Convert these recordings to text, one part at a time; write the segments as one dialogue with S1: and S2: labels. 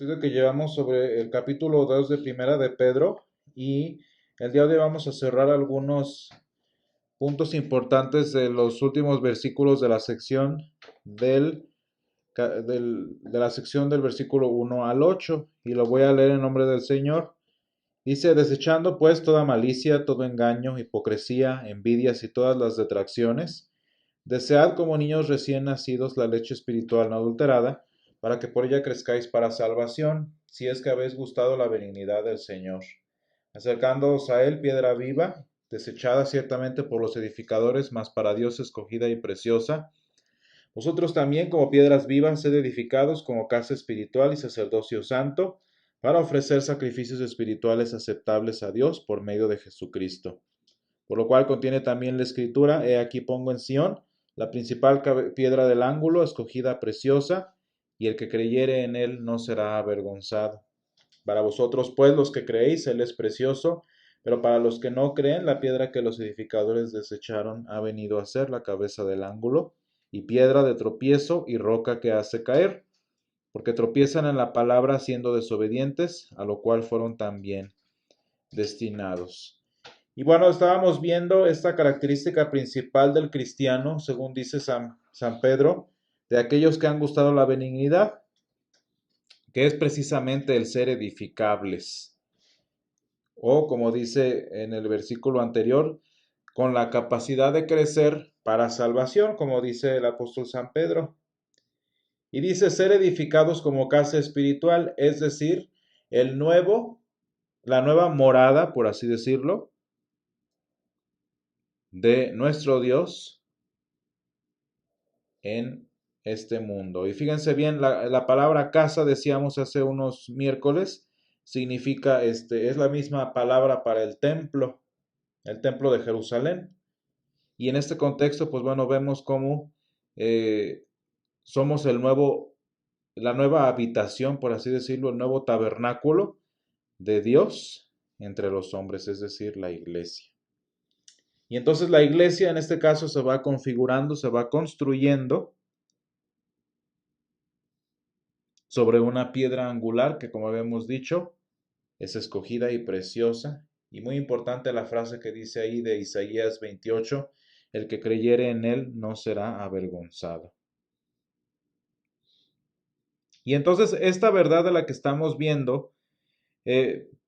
S1: estudio que llevamos sobre el capítulo 2 de Primera de Pedro y el día de hoy vamos a cerrar algunos puntos importantes de los últimos versículos de la sección de la sección del versículo 1 al 8 y lo voy a leer en nombre del Señor. Dice, desechando pues toda malicia, todo engaño, hipocresía, envidias y todas las detracciones, desead como niños recién nacidos la leche espiritual no adulterada, para que por ella crezcáis para salvación, si es que habéis gustado la benignidad del Señor. Acercándoos a él, piedra viva, desechada ciertamente por los edificadores, mas para Dios escogida y preciosa. Vosotros también, como piedras vivas, sed edificados como casa espiritual y sacerdocio santo, para ofrecer sacrificios espirituales aceptables a Dios por medio de Jesucristo. Por lo cual contiene también la escritura, he aquí pongo en Sión la principal piedra del ángulo, escogida preciosa, y el que creyere en él no será avergonzado. Para vosotros, pues, los que creéis, él es precioso, pero para los que no creen, la piedra que los edificadores desecharon ha venido a ser la cabeza del ángulo, y piedra de tropiezo y roca que hace caer, porque tropiezan en la palabra siendo desobedientes, a lo cual fueron también destinados. Y bueno, estábamos viendo esta característica principal del cristiano, según dice San Pedro, de aquellos que han gustado la benignidad, que es precisamente el ser edificables. O como dice en el versículo anterior, con la capacidad de crecer para salvación, como dice el apóstol San Pedro. Y dice ser edificados como casa espiritual, es decir, la nueva morada, por así decirlo, de nuestro Dios en este mundo. Y fíjense bien, la palabra casa, decíamos hace unos miércoles, significa, es la misma palabra para el templo de Jerusalén. Y en este contexto, pues bueno, vemos cómo eh, somos la nueva habitación, por así decirlo, el nuevo tabernáculo de Dios entre los hombres, es decir, la iglesia. Y entonces la iglesia en este caso se va configurando, se va construyendo sobre una piedra angular que, como habíamos dicho, es escogida y preciosa. Y muy importante la frase que dice ahí de Isaías 28, el que creyere en él no será avergonzado. Y entonces esta verdad de la que estamos viendo,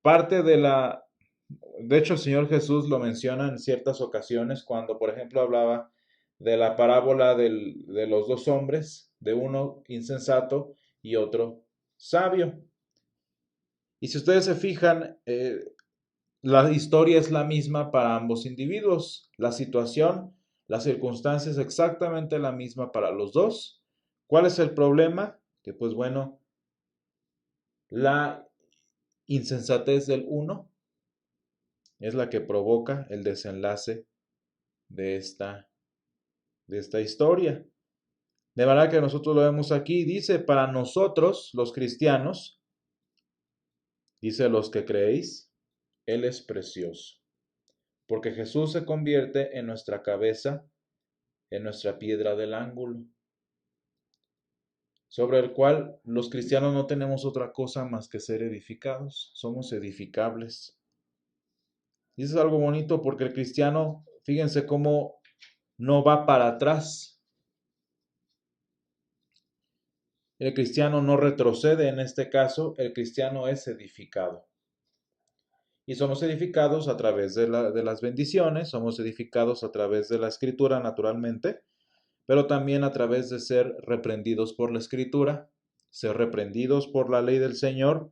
S1: parte de hecho el Señor Jesús lo menciona en ciertas ocasiones cuando, por ejemplo, hablaba de la parábola de los dos hombres, de uno insensato y otro sabio. Y si ustedes se fijan, la historia es la misma para ambos individuos. La situación, las circunstancias exactamente la misma para los dos. ¿Cuál es el problema? Que pues bueno, la insensatez del uno es la que provoca el desenlace de esta historia. De manera que nosotros lo vemos aquí, dice, para nosotros, los cristianos, dice los que creéis, Él es precioso, porque Jesús se convierte en nuestra cabeza, en nuestra piedra del ángulo, sobre el cual los cristianos no tenemos otra cosa más que ser edificados, somos edificables. Y eso es algo bonito porque el cristiano, fíjense cómo no va para atrás. El cristiano no retrocede en este caso, el cristiano es edificado. Y somos edificados a través de las bendiciones, somos edificados a través de la escritura naturalmente, pero también a través de ser reprendidos por la escritura, ser reprendidos por la ley del Señor,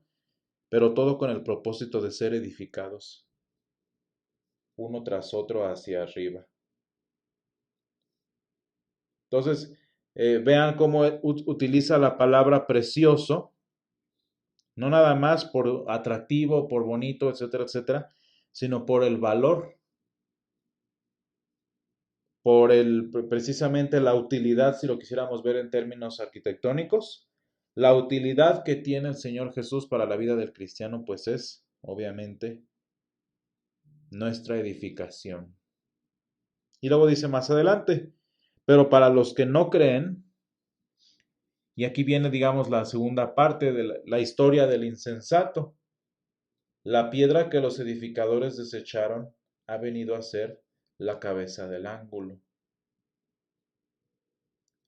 S1: pero todo con el propósito de ser edificados, uno tras otro hacia arriba. Entonces, vean cómo utiliza la palabra precioso, no nada más por atractivo, por bonito, etcétera, etcétera, sino por el valor, precisamente la utilidad, si lo quisiéramos ver en términos arquitectónicos, la utilidad que tiene el Señor Jesús para la vida del cristiano, pues es, obviamente, nuestra edificación. Y luego dice más adelante, pero para los que no creen, Y aquí viene, digamos, la segunda parte de la historia del insensato. La piedra que los edificadores desecharon ha venido a ser la cabeza del ángulo.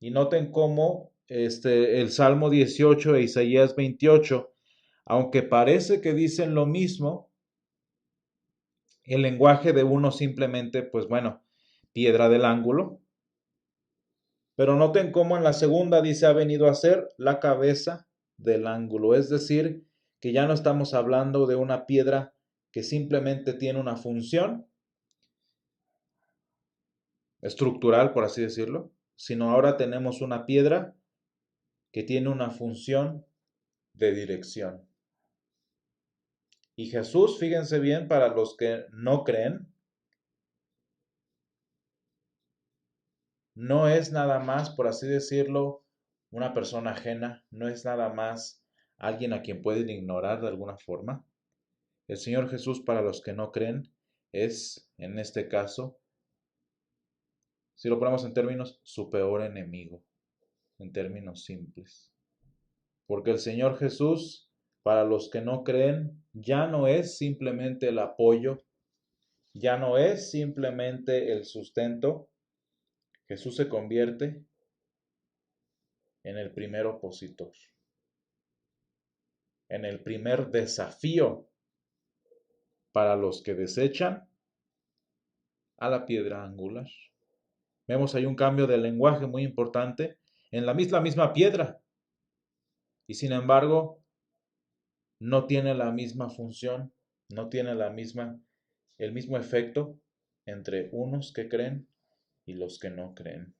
S1: Y noten cómo el Salmo 18 e Isaías 28, aunque parece que dicen lo mismo, el lenguaje de uno simplemente, pues bueno, piedra del ángulo. Pero noten cómo en la segunda dice ha venido a ser la cabeza del ángulo. Es decir, que ya no estamos hablando de una piedra que simplemente tiene una función estructural, por así decirlo, sino ahora tenemos una piedra que tiene una función de dirección. Y Jesús, fíjense bien, para los que no creen, no es nada más, por así decirlo, una persona ajena, no es nada más alguien a quien pueden ignorar de alguna forma. El Señor Jesús, para los que no creen, es, en este caso, si lo ponemos en términos, su peor enemigo, en términos simples. Porque el Señor Jesús, para los que no creen, ya no es simplemente el apoyo, ya no es simplemente el sustento. Jesús se convierte en el primer opositor, en el primer desafío para los que desechan a la piedra angular. Vemos ahí un cambio de lenguaje muy importante en la misma piedra y sin embargo no tiene la misma función, no tiene el mismo efecto entre unos que creen y los que no creen.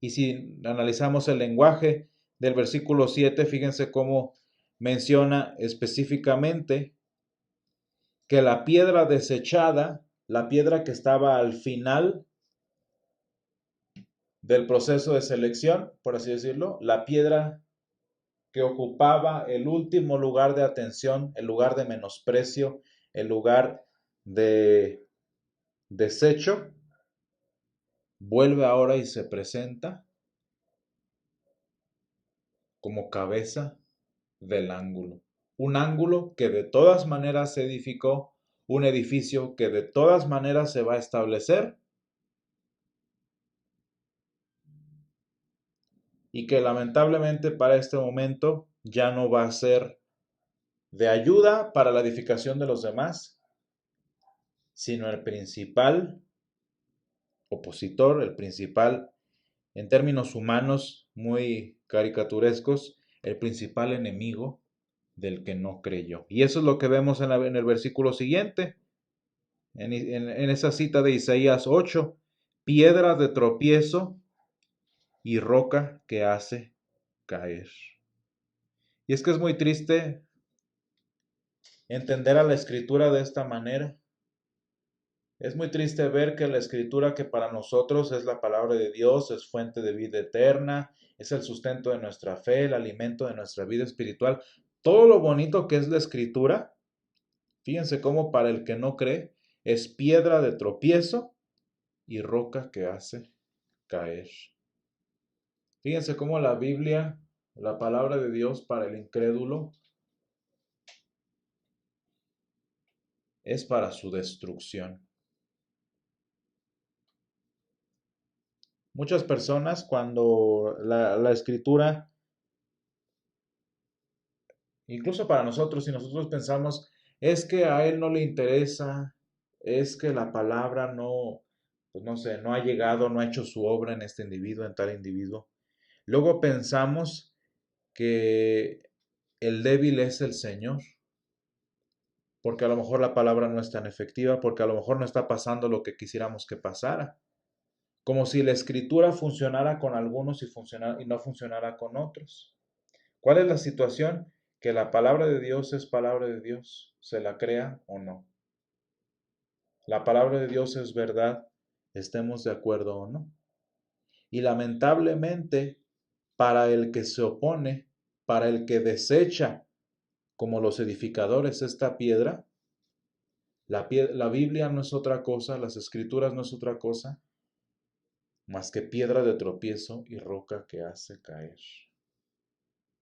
S1: Y si analizamos el lenguaje del versículo 7, fíjense cómo menciona específicamente que la piedra desechada, la piedra que estaba al final del proceso de selección, por así decirlo, la piedra que ocupaba el último lugar de atención, el lugar de menosprecio, el lugar de desecho, vuelve ahora y se presenta como cabeza del ángulo. Un ángulo que de todas maneras se edificó, un edificio que de todas maneras se va a establecer y que lamentablemente para este momento ya no va a ser de ayuda para la edificación de los demás, sino el principal opositor, el principal, en términos humanos muy caricaturescos, el principal enemigo del que no creyó. Y eso es lo que vemos en el versículo siguiente, en esa cita de Isaías 8, piedra de tropiezo y roca que hace caer. Y es que es muy triste entender a la escritura de esta manera. Es muy triste ver que la escritura, que para nosotros es la palabra de Dios, es fuente de vida eterna, es el sustento de nuestra fe, el alimento de nuestra vida espiritual, todo lo bonito que es la escritura, fíjense cómo para el que no cree es piedra de tropiezo y roca que hace caer. Fíjense cómo la Biblia, la palabra de Dios para el incrédulo, es para su destrucción. Muchas personas cuando la escritura, incluso para nosotros, si nosotros pensamos, es que a él no le interesa, es que la palabra no, pues no sé, no ha llegado, no ha hecho su obra en este individuo, en tal individuo. Luego pensamos que el débil es el Señor, porque a lo mejor la palabra no es tan efectiva, porque a lo mejor no está pasando lo que quisiéramos que pasara. Como si la escritura funcionara con algunos y no funcionara con otros. ¿Cuál es la situación? Que la palabra de Dios es palabra de Dios, se la crea o no. La palabra de Dios es verdad, estemos de acuerdo o no. Y lamentablemente, para el que se opone, para el que desecha, como los edificadores, esta piedra, la Biblia no es otra cosa, las escrituras no es otra cosa más que piedra de tropiezo y roca que hace caer.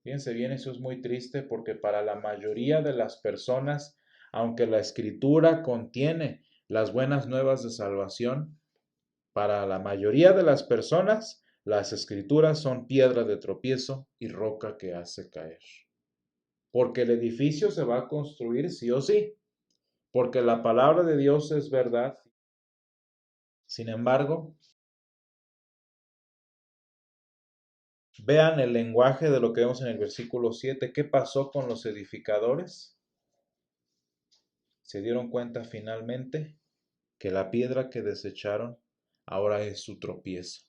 S1: Fíjense bien, eso es muy triste porque para la mayoría de las personas, aunque la escritura contiene las buenas nuevas de salvación, para la mayoría de las personas, las escrituras son piedra de tropiezo y roca que hace caer. Porque el edificio se va a construir sí o sí, porque la palabra de Dios es verdad. Sin embargo, vean el lenguaje de lo que vemos en el versículo 7. ¿Qué pasó con los edificadores? Se dieron cuenta finalmente que la piedra que desecharon ahora es su tropiezo.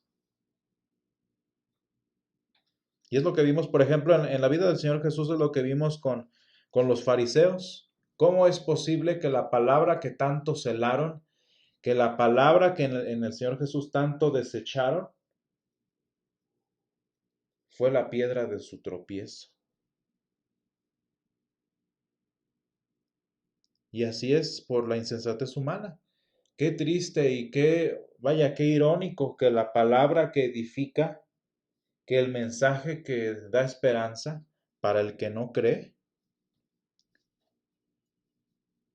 S1: Y es lo que vimos, por ejemplo, en la vida del Señor Jesús, es lo que vimos con los fariseos. ¿Cómo es posible que la palabra que tanto celaron, que la palabra que en el Señor Jesús tanto desecharon, fue la piedra de su tropiezo? Y así es por la insensatez humana. Qué triste y vaya, qué irónico que la palabra que edifica, que el mensaje que da esperanza para el que no cree,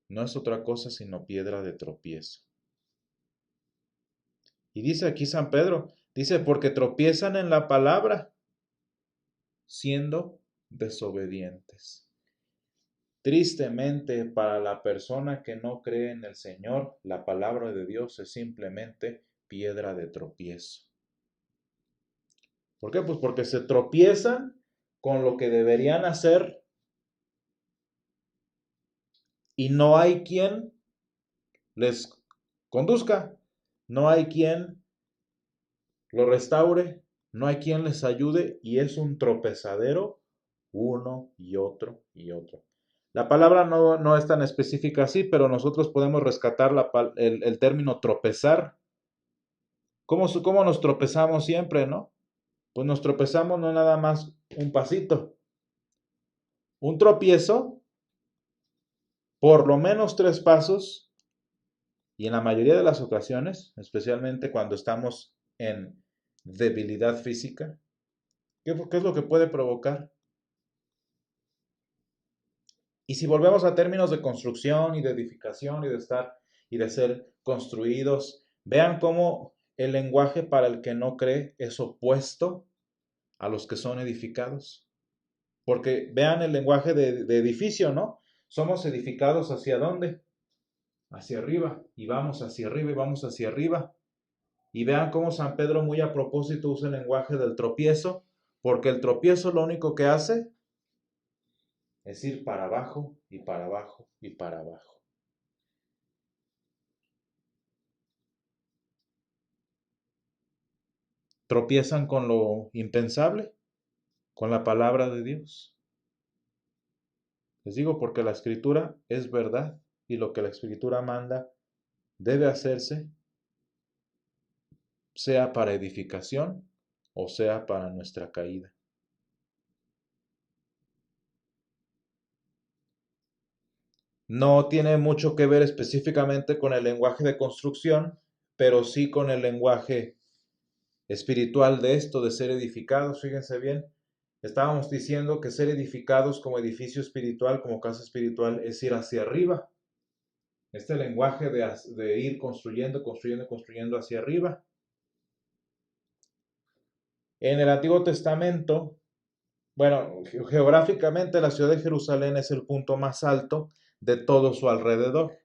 S1: no es otra cosa sino piedra de tropiezo. Y dice aquí San Pedro, dice, porque tropiezan en la palabra, siendo desobedientes. Tristemente, para la persona que no cree en el Señor, la palabra de Dios es simplemente piedra de tropiezo. ¿Por qué? Pues porque se tropiezan con lo que deberían hacer y no hay quien les conduzca, no hay quien lo restaure, no hay quien les ayude y es un tropezadero uno y otro y otro. La palabra no es tan específica así, pero nosotros podemos rescatar el término tropezar. ¿Cómo nos tropezamos siempre, no? Pues nos tropezamos no nada más un pasito. Un tropiezo, por lo menos 3 pasos, y en la mayoría de las ocasiones, especialmente cuando estamos en debilidad física, ¿qué es lo que puede provocar? Y si volvemos a términos de construcción y de edificación y de estar y de ser construidos, vean cómo el lenguaje para el que no cree es opuesto a los que son edificados. Porque vean el lenguaje de edificio, ¿no? Somos edificados ¿hacia dónde? Hacia arriba. Y vamos hacia arriba y vamos hacia arriba. Y vean cómo San Pedro muy a propósito usa el lenguaje del tropiezo, porque el tropiezo lo único que hace es ir para abajo y para abajo y para abajo. Tropiezan con lo impensable, con la palabra de Dios. Les digo porque la escritura es verdad y lo que la escritura manda debe hacerse, sea para edificación o sea para nuestra caída. No tiene mucho que ver específicamente con el lenguaje de construcción, pero sí con el lenguaje espiritual de esto, de ser edificados. Fíjense bien, estábamos diciendo que ser edificados como edificio espiritual, como casa espiritual, es ir hacia arriba. Este lenguaje de ir construyendo, construyendo, construyendo hacia arriba. En el Antiguo Testamento, bueno, geográficamente la ciudad de Jerusalén es el punto más alto de todo su alrededor.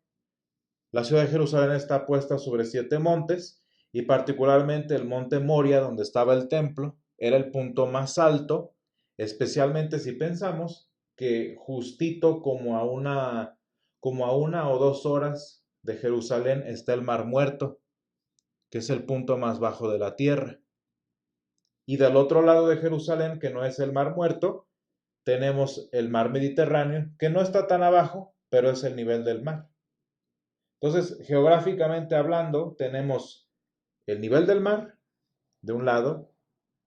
S1: La ciudad de Jerusalén está puesta sobre 7 montes y particularmente el monte Moria, donde estaba el templo, era el punto más alto, especialmente si pensamos que justito como a 1 o 2 horas de Jerusalén está el Mar Muerto, que es el punto más bajo de la tierra. Y del otro lado de Jerusalén, que no es el Mar Muerto, tenemos el Mar Mediterráneo, que no está tan abajo, pero es el nivel del mar. Entonces, geográficamente hablando, tenemos el nivel del mar de un lado,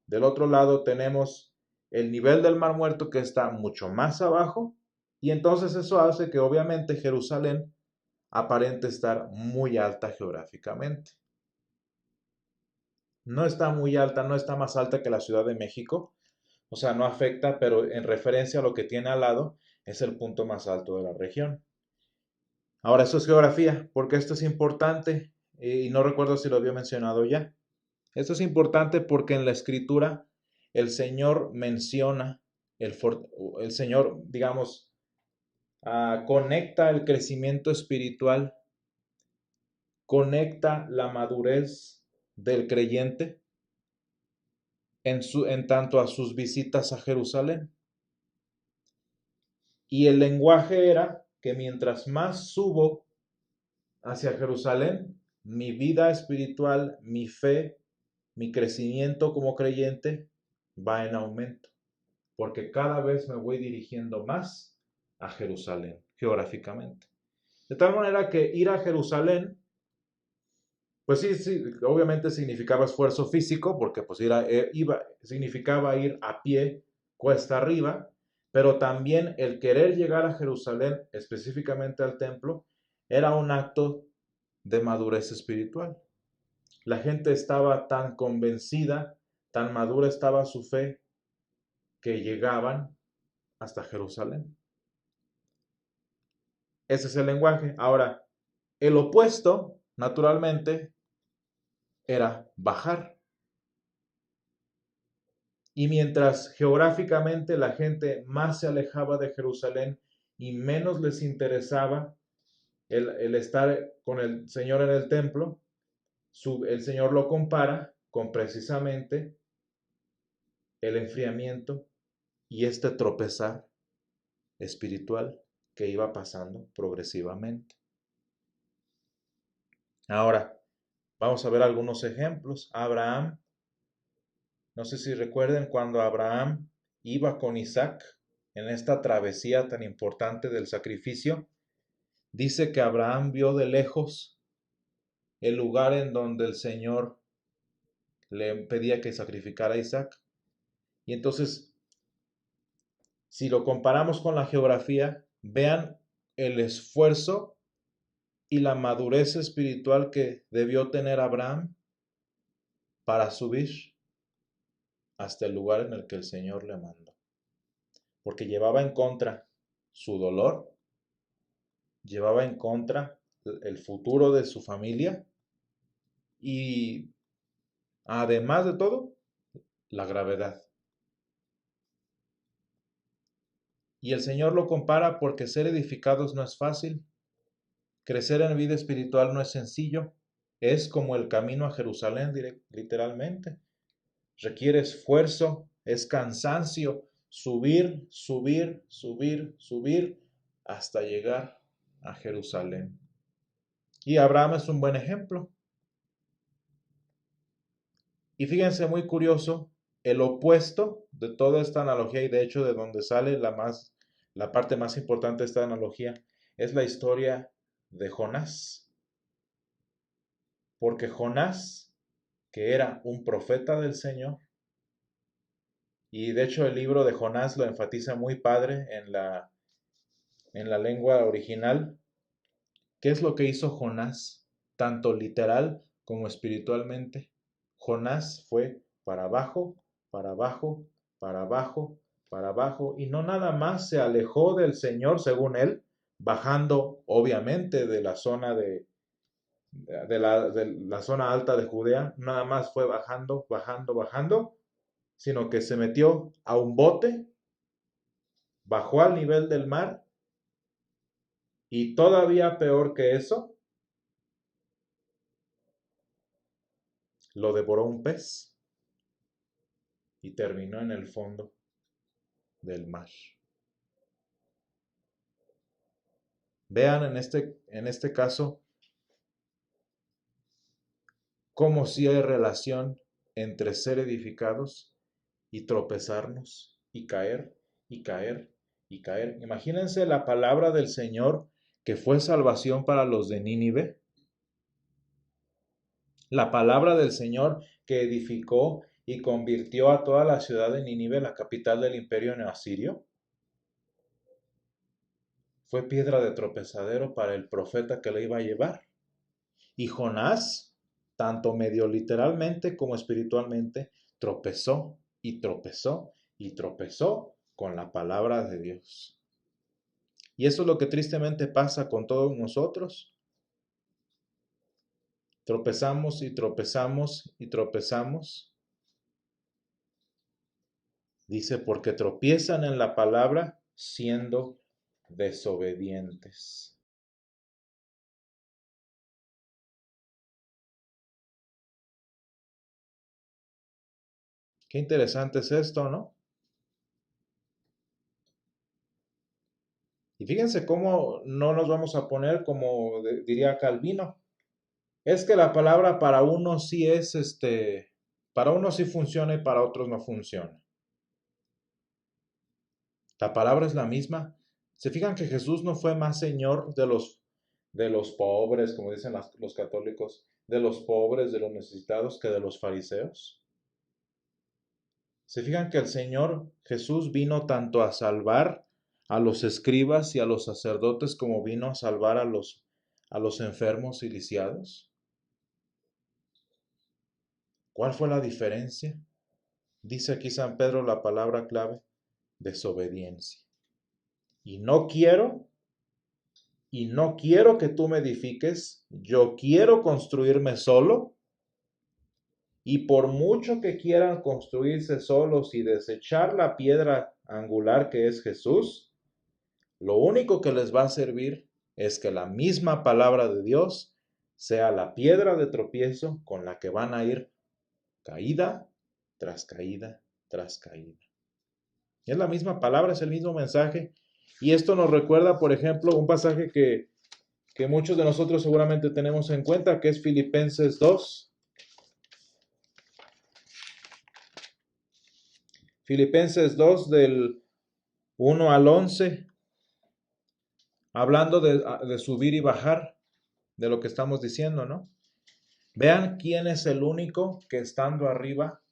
S1: del otro lado tenemos el nivel del Mar Muerto que está mucho más abajo, y entonces eso hace que obviamente Jerusalén aparente estar muy alta geográficamente. No está muy alta, no está más alta que la Ciudad de México, o sea, no afecta, pero en referencia a lo que tiene al lado, es el punto más alto de la región. Ahora, eso es geografía, porque esto es importante, y no recuerdo si lo había mencionado ya. Esto es importante porque en la escritura el Señor menciona, el Señor, digamos, conecta el crecimiento espiritual, conecta la madurez del creyente en tanto a sus visitas a Jerusalén. Y el lenguaje era que mientras más subo hacia Jerusalén, mi vida espiritual, mi fe, mi crecimiento como creyente va en aumento, porque cada vez me voy dirigiendo más a Jerusalén, geográficamente. De tal manera que ir a Jerusalén, pues sí, sí, obviamente significaba esfuerzo físico, porque pues significaba ir a pie, cuesta arriba, pero también el querer llegar a Jerusalén, específicamente al templo, era un acto de madurez espiritual. La gente estaba tan convencida, tan madura estaba su fe, que llegaban hasta Jerusalén. Ese es el lenguaje. Ahora, el opuesto, naturalmente, era bajar. Y mientras geográficamente la gente más se alejaba de Jerusalén y menos les interesaba el estar con el Señor en el templo, el Señor lo compara con precisamente el enfriamiento y este tropezar espiritual que iba pasando progresivamente. Ahora, vamos a ver algunos ejemplos. Abraham, no sé si recuerden cuando Abraham iba con Isaac en esta travesía tan importante del sacrificio, dice que Abraham vio de lejos el lugar en donde el Señor le pedía que sacrificara a Isaac. Y entonces, si lo comparamos con la geografía, vean el esfuerzo y la madurez espiritual que debió tener Abraham para subir hasta el lugar en el que el Señor le mandó. Porque llevaba en contra su dolor, llevaba en contra el futuro de su familia y además de todo, la gravedad. Y el Señor lo compara porque ser edificados no es fácil, crecer en vida espiritual no es sencillo, es como el camino a Jerusalén literalmente. Requiere esfuerzo, es cansancio, subir, subir, subir, subir hasta llegar a Jerusalén. Y Abraham es un buen ejemplo. Y fíjense, muy curioso, el opuesto de toda esta analogía y de hecho de donde sale la parte más importante de esta analogía es la historia de Jonás. Porque Jonás, que era un profeta del Señor, y de hecho el libro de Jonás lo enfatiza muy padre en la lengua original. ¿Qué es lo que hizo Jonás? Tanto literal como espiritualmente. Jonás fue para abajo, para abajo, para abajo, para abajo, y no nada más se alejó del Señor, según él, bajando obviamente de la zona de la zona alta de Judea, nada más fue bajando, bajando, bajando, sino que se metió a un bote, bajó al nivel del mar y todavía peor que eso, lo devoró un pez y terminó en el fondo del mar. Vean en este caso cómo sí hay relación entre ser edificados y tropezarnos y caer y caer y caer. Imagínense la palabra del Señor que fue salvación para los de Nínive. La palabra del Señor que edificó y convirtió a toda la ciudad de Nínive, la capital del imperio neoasirio, fue piedra de tropezadero para el profeta que le iba a llevar. Y Jonás, tanto medio literalmente como espiritualmente, tropezó y tropezó y tropezó con la palabra de Dios. Y eso es lo que tristemente pasa con todos nosotros. Tropezamos y tropezamos y tropezamos. Dice, porque tropiezan en la palabra siendo desobedientes. Qué interesante es esto, ¿no? Y fíjense cómo no nos vamos a poner como diría Calvino. Es que la palabra para uno sí es para unos sí funciona y para otros no funciona. La palabra es la misma. ¿Se fijan que Jesús no fue más señor de los pobres, como dicen los católicos, de los pobres, de los necesitados, que de los fariseos? ¿Se fijan que el Señor Jesús vino tanto a salvar a los escribas y a los sacerdotes como vino a salvar a los enfermos y lisiados? ¿Cuál fue la diferencia? Dice aquí San Pedro la palabra clave, desobediencia. Y no quiero que tú me edifiques, yo quiero construirme solo, y por mucho que quieran construirse solos y desechar la piedra angular que es Jesús, lo único que les va a servir es que la misma palabra de Dios sea la piedra de tropiezo con la que van a ir caída tras caída tras caída. Es la misma palabra, es el mismo mensaje. Y esto nos recuerda, por ejemplo, un pasaje que muchos de nosotros seguramente tenemos en cuenta, que es Filipenses 2. Filipenses 2 del 1 al 11, hablando de subir y bajar, de lo que estamos diciendo, ¿no? Vean quién es el único que estando arriba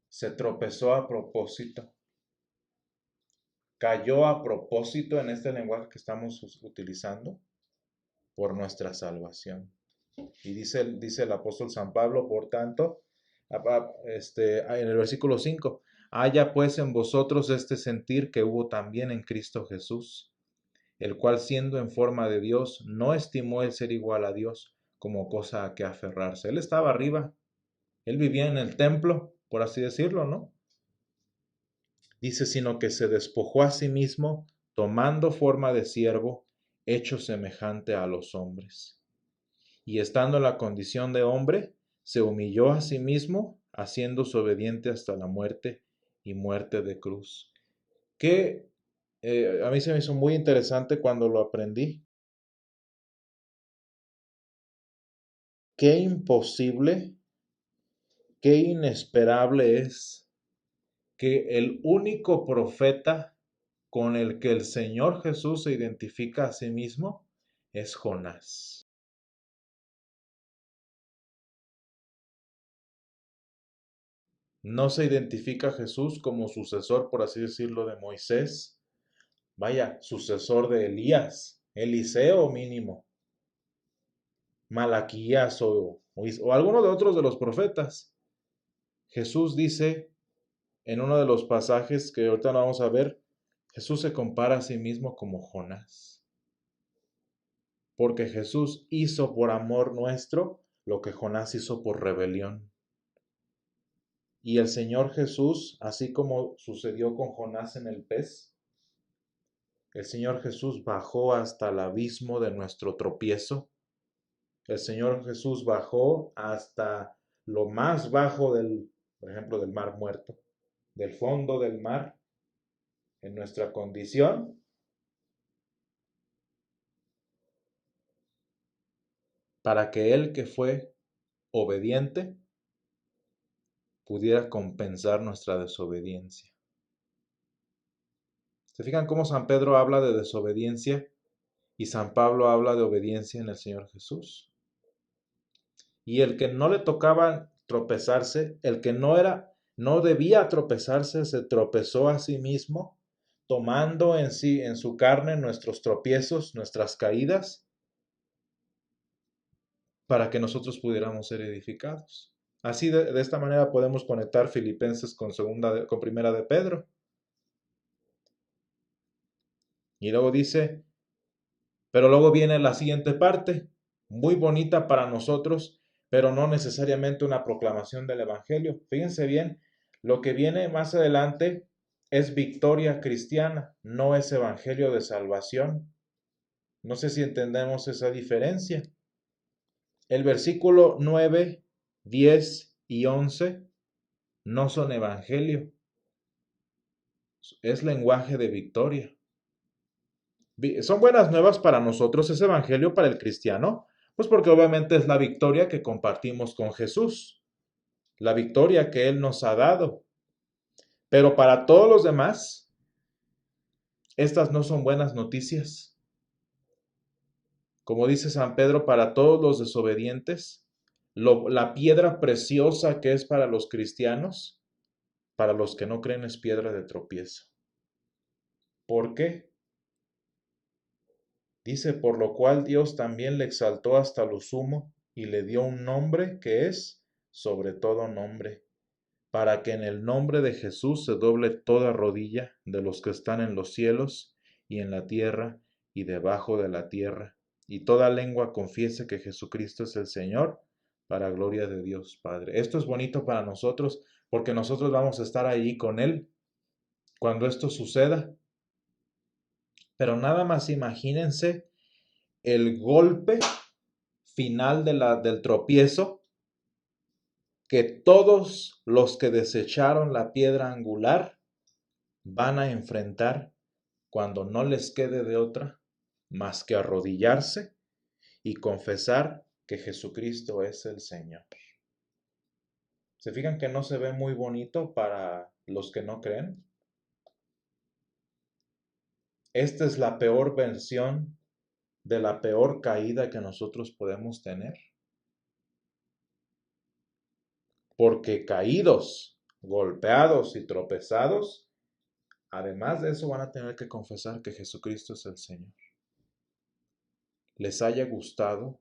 S1: se tropezó a propósito. Cayó a propósito en este lenguaje que estamos utilizando por nuestra salvación. Y dice el apóstol San Pablo, por tanto, en el versículo 5, haya pues en vosotros este sentir que hubo también en Cristo Jesús, el cual siendo en forma de Dios, no estimó el ser igual a Dios como cosa a que aferrarse. Él estaba arriba, él vivía en el templo, por así decirlo, ¿no? Dice, sino que se despojó a sí mismo, tomando forma de siervo, hecho semejante a los hombres. Y estando en la condición de hombre, se humilló a sí mismo, haciéndose obediente hasta la muerte y muerte de cruz. Que a mí se me hizo muy interesante cuando lo aprendí. Qué imposible, qué inesperable es que el único profeta con el que el Señor Jesús se identifica a sí mismo es Jonás. No se identifica a Jesús como sucesor, por así decirlo, de Moisés. Vaya, sucesor de Elías, Eliseo mínimo, Malaquías o alguno de otros de los profetas. Jesús dice en uno de los pasajes que ahorita no vamos a ver, Jesús se compara a sí mismo como Jonás. Porque Jesús hizo por amor nuestro lo que Jonás hizo por rebelión. Y el Señor Jesús, así como sucedió con Jonás en el pez, el Señor Jesús bajó hasta el abismo de nuestro tropiezo. El Señor Jesús bajó hasta lo más bajo por ejemplo, del mar muerto, del fondo del mar, en nuestra condición, para que Él que fue obediente pudiera compensar nuestra desobediencia. ¿Se fijan cómo San Pedro habla de desobediencia y San Pablo habla de obediencia en el Señor Jesús? Y el que no le tocaba tropezarse, el que no debía tropezarse, se tropezó a sí mismo, tomando en sí, en su carne, nuestros tropiezos, nuestras caídas, para que nosotros pudiéramos ser edificados. Así de esta manera podemos conectar Filipenses con Primera de Pedro. Y luego dice, pero luego viene la siguiente parte, muy bonita para nosotros, pero no necesariamente una proclamación del Evangelio. Fíjense bien, lo que viene más adelante es victoria cristiana, no es evangelio de salvación. No sé si entendemos esa diferencia. El versículo 9, 10 y 11 no son evangelio, es lenguaje de victoria. ¿Son buenas nuevas para nosotros? ¿Es evangelio para el cristiano? Pues porque obviamente es la victoria que compartimos con Jesús, la victoria que Él nos ha dado. Pero para todos los demás, estas no son buenas noticias. Como dice San Pedro, para todos los desobedientes, la piedra preciosa que es para los cristianos, para los que no creen es piedra de tropiezo. ¿Por qué? Dice, por lo cual Dios también le exaltó hasta lo sumo y le dio un nombre que es sobre todo nombre, para que en el nombre de Jesús se doble toda rodilla de los que están en los cielos y en la tierra y debajo de la tierra, y toda lengua confiese que Jesucristo es el Señor, para gloria de Dios Padre. Esto es bonito para nosotros porque nosotros vamos a estar ahí con Él cuando esto suceda. Pero nada más imagínense el golpe final del tropiezo que todos los que desecharon la piedra angular van a enfrentar cuando no les quede de otra más que arrodillarse y confesar que Jesucristo es el Señor. ¿Se fijan que no se ve muy bonito para los que no creen? Esta es la peor versión de la peor caída que nosotros podemos tener. Porque caídos, golpeados y tropezados, además de eso van a tener que confesar que Jesucristo es el Señor. Les haya gustado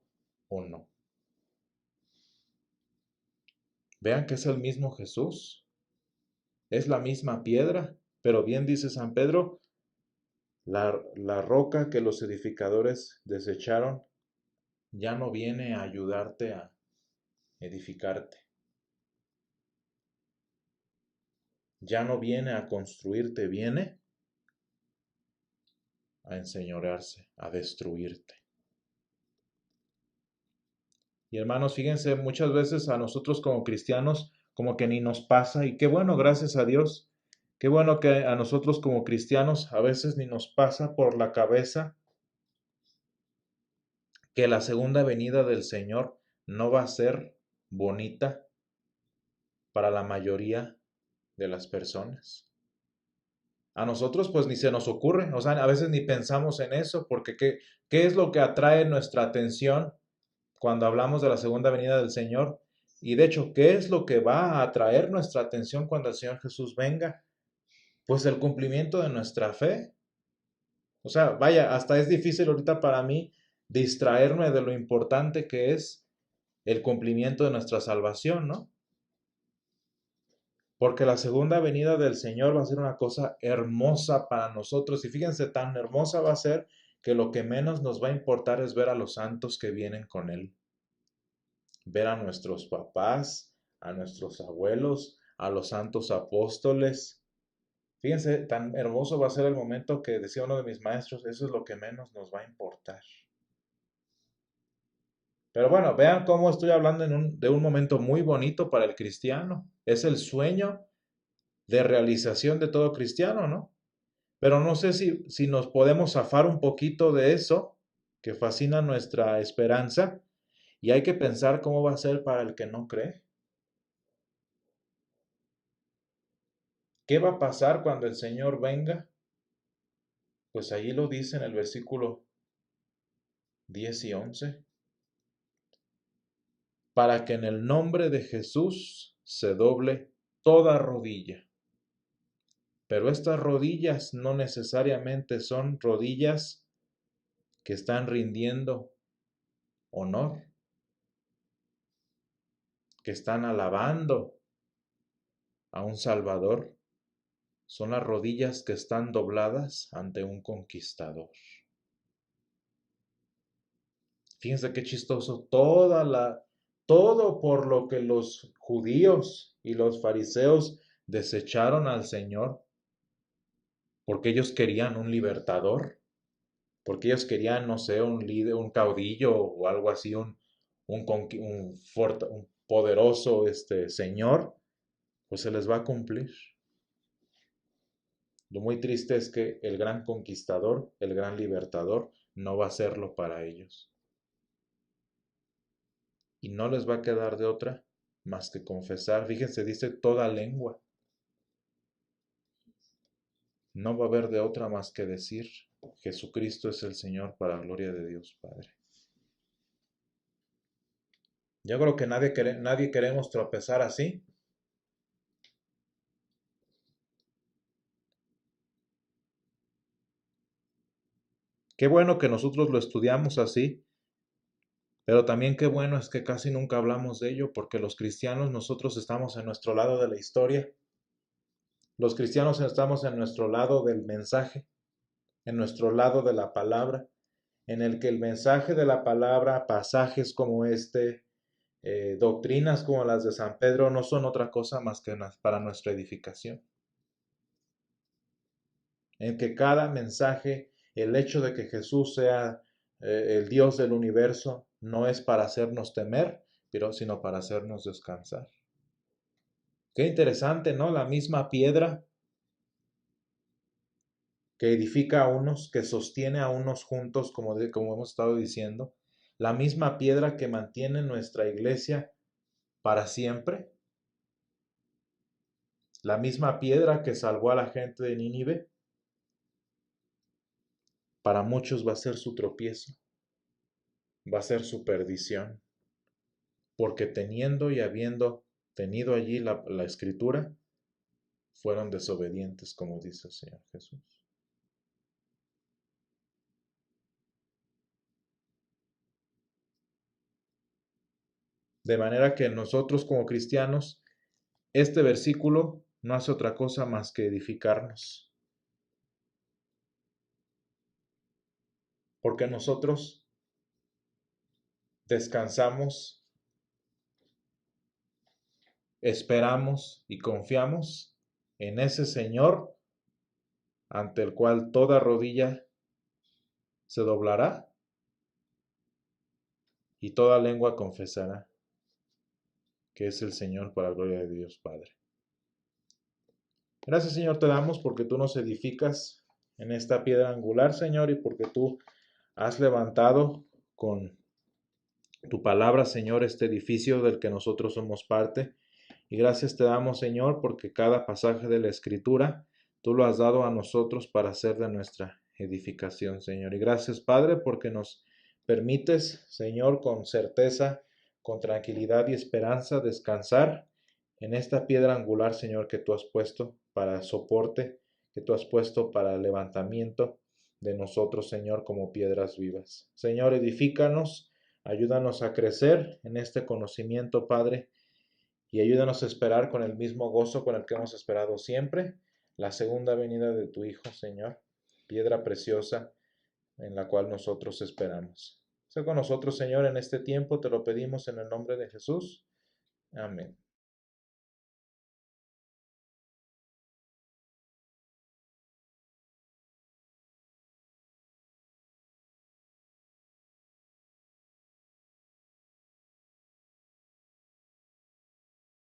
S1: o no. Vean que es el mismo Jesús, es la misma piedra, pero bien dice San Pedro, la roca que los edificadores desecharon ya no viene a ayudarte a edificarte, ya no viene a construirte, viene a enseñorearse, a destruirte. Y hermanos, fíjense, muchas veces a nosotros como cristianos como que ni nos pasa, y qué bueno, gracias a Dios, qué bueno que a nosotros como cristianos a veces ni nos pasa por la cabeza que la segunda venida del Señor no va a ser bonita para la mayoría de las personas. A nosotros pues ni se nos ocurre, o sea, a veces ni pensamos en eso, porque ¿qué es lo que atrae nuestra atención cuando hablamos de la segunda venida del Señor? Y de hecho, ¿qué es lo que va a atraer nuestra atención cuando el Señor Jesús venga? Pues el cumplimiento de nuestra fe. O sea, vaya, hasta es difícil ahorita para mí distraerme de lo importante que es el cumplimiento de nuestra salvación, ¿no? Porque la segunda venida del Señor va a ser una cosa hermosa para nosotros. Y fíjense, tan hermosa va a ser que lo que menos nos va a importar es ver a los santos que vienen con Él. Ver a nuestros papás, a nuestros abuelos, a los santos apóstoles. Fíjense, tan hermoso va a ser el momento que decía uno de mis maestros, eso es lo que menos nos va a importar. Pero bueno, vean cómo estoy hablando de un momento muy bonito para el cristiano. Es el sueño de realización de todo cristiano, ¿no? Pero no sé si nos podemos zafar un poquito de eso, que fascina nuestra esperanza, y hay que pensar cómo va a ser para el que no cree. ¿Qué va a pasar cuando el Señor venga? Pues allí lo dice en el versículo 10 y 11. Para que en el nombre de Jesús se doble toda rodilla. Pero estas rodillas no necesariamente son rodillas que están rindiendo honor. que están alabando a un Salvador son las rodillas que están dobladas ante un conquistador. Fíjense qué chistoso, todo por lo que los judíos y los fariseos desecharon al Señor, porque ellos querían un libertador, porque ellos querían, no sé, un líder, un caudillo o algo así, un poderoso señor, pues se les va a cumplir. Lo muy triste es que el gran conquistador, el gran libertador, no va a serlo para ellos. Y no les va a quedar de otra más que confesar. Fíjense, dice toda lengua. No va a haber de otra más que decir, Jesucristo es el Señor para gloria de Dios Padre. Yo creo que nadie queremos tropezar así. Qué bueno que nosotros lo estudiamos así, pero también qué bueno es que casi nunca hablamos de ello, porque los cristianos nosotros estamos en nuestro lado de la historia. Los cristianos estamos en nuestro lado del mensaje, en nuestro lado de la palabra, en el que el mensaje de la palabra, pasajes como doctrinas como las de San Pedro, no son otra cosa más que para nuestra edificación. En que cada mensaje, el hecho de que Jesús sea el Dios del universo, no es para hacernos temer, sino para hacernos descansar. Qué interesante, ¿no? La misma piedra que edifica a unos, que sostiene a unos juntos, como hemos estado diciendo, la misma piedra que mantiene nuestra iglesia para siempre, la misma piedra que salvó a la gente de Nínive, para muchos va a ser su tropiezo, va a ser su perdición, porque teniendo y habiendo tenido allí la escritura, fueron desobedientes, como dice el Señor Jesús. De manera que nosotros como cristianos, este versículo no hace otra cosa más que edificarnos. Porque nosotros descansamos, esperamos y confiamos en ese Señor ante el cual toda rodilla se doblará y toda lengua confesará que es el Señor para la gloria de Dios Padre. Gracias, Señor, te damos porque tú nos edificas en esta piedra angular, Señor, y porque tú has levantado con tu palabra, Señor, este edificio del que nosotros somos parte. Y gracias te damos, Señor, porque cada pasaje de la Escritura tú lo has dado a nosotros para hacer de nuestra edificación, Señor. Y gracias, Padre, porque nos permites, Señor, con certeza, con tranquilidad y esperanza, descansar en esta piedra angular, Señor, que tú has puesto para soporte, que tú has puesto para levantamiento de nosotros, Señor, como piedras vivas. Señor, edifícanos, ayúdanos a crecer en este conocimiento, Padre, y ayúdanos a esperar con el mismo gozo con el que hemos esperado siempre la segunda venida de tu Hijo, Señor, piedra preciosa en la cual nosotros esperamos. Sé con nosotros, Señor, en este tiempo, te lo pedimos en el nombre de Jesús. Amén.